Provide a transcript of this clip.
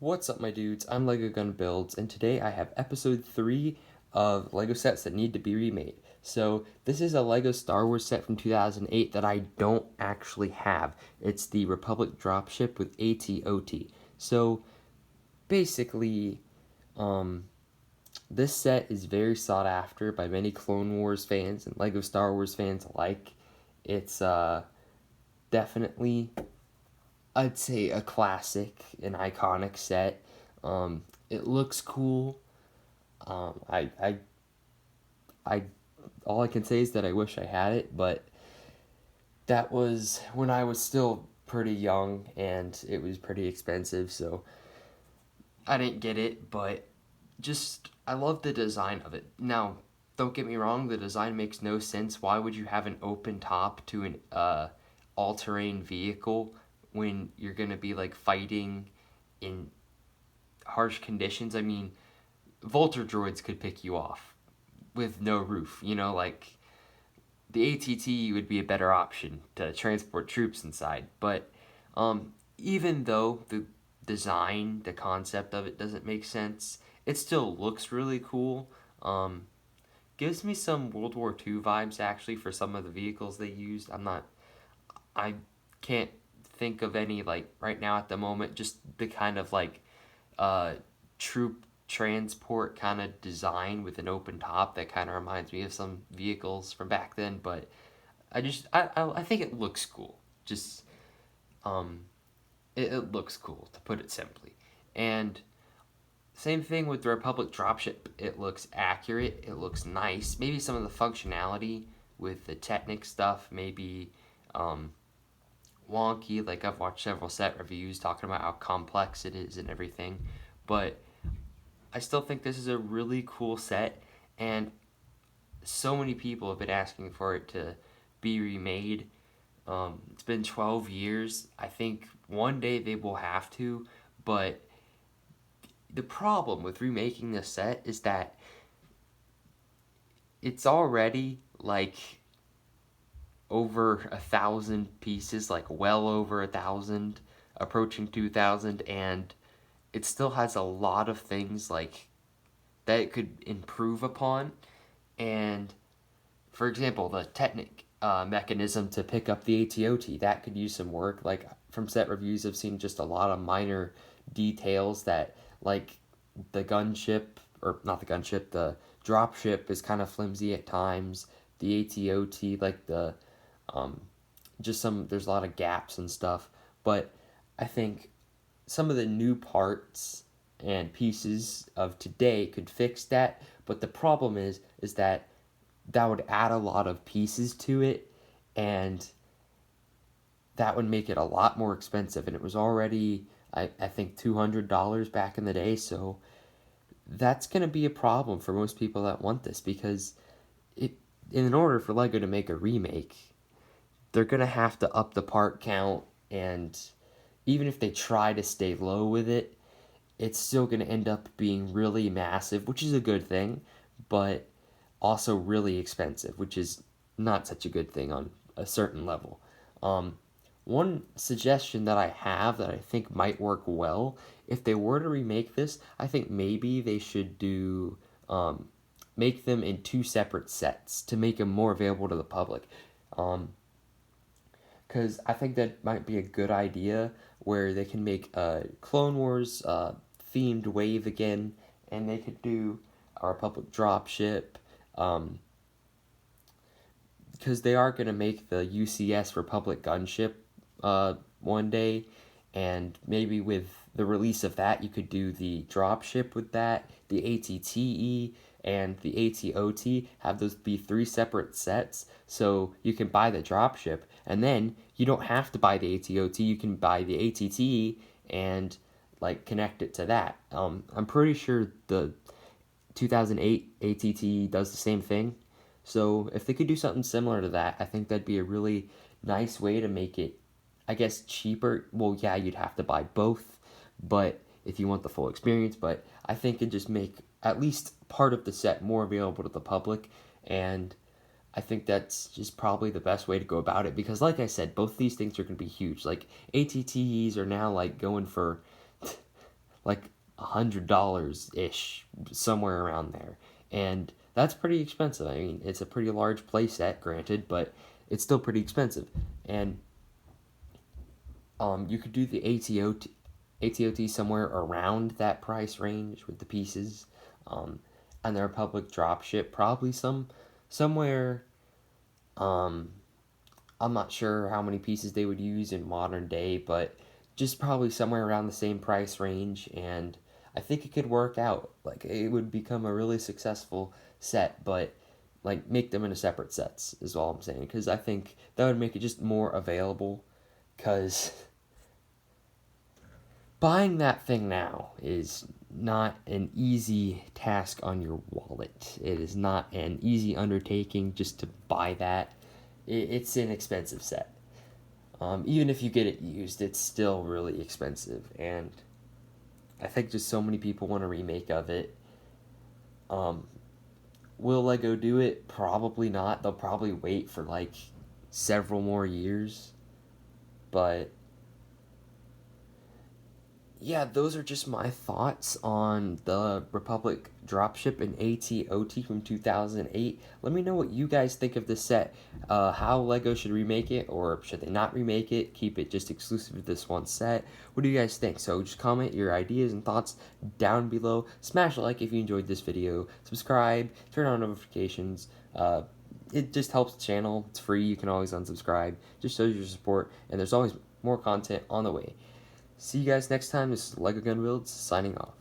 What's up, my dudes? I'm LEGO Gun Builds, and today I have episode 3 of LEGO sets that need to be remade. So, this is a LEGO Star Wars set from 2008 that I don't actually have. It's the Republic Dropship with AT-OT. So, basically, um, this set is very sought after by many Clone Wars fans and LEGO Star Wars fans alike. It's definitely, I'd say, a classic, an iconic set. It looks cool. Um, I, I, I, all I can say is that I wish I had it, but that was when I was still pretty young and it was pretty expensive, so I didn't get it. But just, I love the design of it. Now, don't get me wrong, the design makes no sense. Why would you have an open top to an all-terrain vehicle when you're gonna be like fighting in harsh conditions? I mean, Volter droids could pick you off with no roof. Like the ATT would be a better option to transport troops inside. But even though the design, the concept of it doesn't make sense, it still looks really cool. Gives me some World War II vibes actually for some of the vehicles they used. I can't think of any like right now at the moment. Just the kind of like uh, troop transport kind of design with an open top that kind of reminds me of some vehicles from back then. But I think it looks cool. Just um, it looks cool to put it simply. And same thing with the Republic Dropship. It looks accurate. It looks nice. Maybe some of the functionality with the Technic stuff maybe um, wonky. Like I've watched several set reviews talking about how complex it is and everything, but I still think this is a really cool set, and so many people have been asking for it to be remade. It's been 12 years. I think one day they will have to, but the problem with remaking this set is that it's already like over 1,000 pieces, like well over 1,000, approaching 2,000, and it still has a lot of things like that it could improve upon. And for example, the Technic mechanism to pick up the ATOT, that could use some work. Like from set reviews, I've seen just a lot of minor details that, like the gunship, or not the gunship, the dropship is kind of flimsy at times. The ATOT, like the um, just some, there's a lot of gaps and stuff. But I think some of the new parts and pieces of today could fix that. But the problem is that that would add a lot of pieces to it, and that would make it a lot more expensive. And it was already, I think, $200 back in the day. So that's going to be a problem for most people that want this, because it, in order for LEGO to make a remake, they're going to have to up the part count, and even if they try to stay low with it, it's still going to end up being really massive, which is a good thing, but also really expensive, which is not such a good thing on a certain level. Um, One suggestion that I have that I think might work well, if they were to remake this, I think maybe they should do make them in two separate sets to make them more available to the public. Um, because I think that might be a good idea where they can make a Clone Wars themed wave again, and they could do a Republic Dropship, um, because they are going to make the UCS Republic Gunship one day, and maybe with the release of that, you could do the Dropship with that, the ATTE, and the ATOT, have those be three separate sets, so you can buy the Dropship, and then you don't have to buy the ATOT, you can buy the ATTE and like connect it to that. I'm pretty sure the 2008 ATT does the same thing. So if they could do something similar to that, I think that'd be a really nice way to make it, I guess, cheaper. Well, yeah, you'd have to buy both, but if you want the full experience, but I think it'd just make at least part of the set more available to the public, and I think that's just probably the best way to go about it, because like I said, both these things are going to be huge. Like ATTEs are now like going for like $100 ish, somewhere around there, and that's pretty expensive. I mean, it's a pretty large play set, granted, but it's still pretty expensive. And you could do the ATOT somewhere around that price range with the pieces. And the Republic Dropship, probably somewhere. Um, I'm not sure how many pieces they would use in modern day, but just probably somewhere around the same price range. And I think it could work out. Like, it would become a really successful set, but like, make them into separate sets is all I'm saying, because I think that would make it just more available. Because buying that thing now is not an easy task on your wallet. It is not an easy undertaking just to buy that. It's an expensive set. Even if you get it used, it's still really expensive. And I think just so many people want a remake of it. Will Lego do it? Probably not. They'll probably wait for like several more years. But yeah, those are just my thoughts on the Republic Dropship and ATOT from 2008. Let me know what you guys think of this set. How LEGO should remake it, or should they not remake it? Keep it just exclusive to this one set. What do you guys think? So just comment your ideas and thoughts down below. Smash a like if you enjoyed this video. Subscribe. Turn on notifications. It just helps the channel. It's free. You can always unsubscribe. Just shows your support. And there's always more content on the way. See you guys next time. This is LEGO Gun Builds signing off.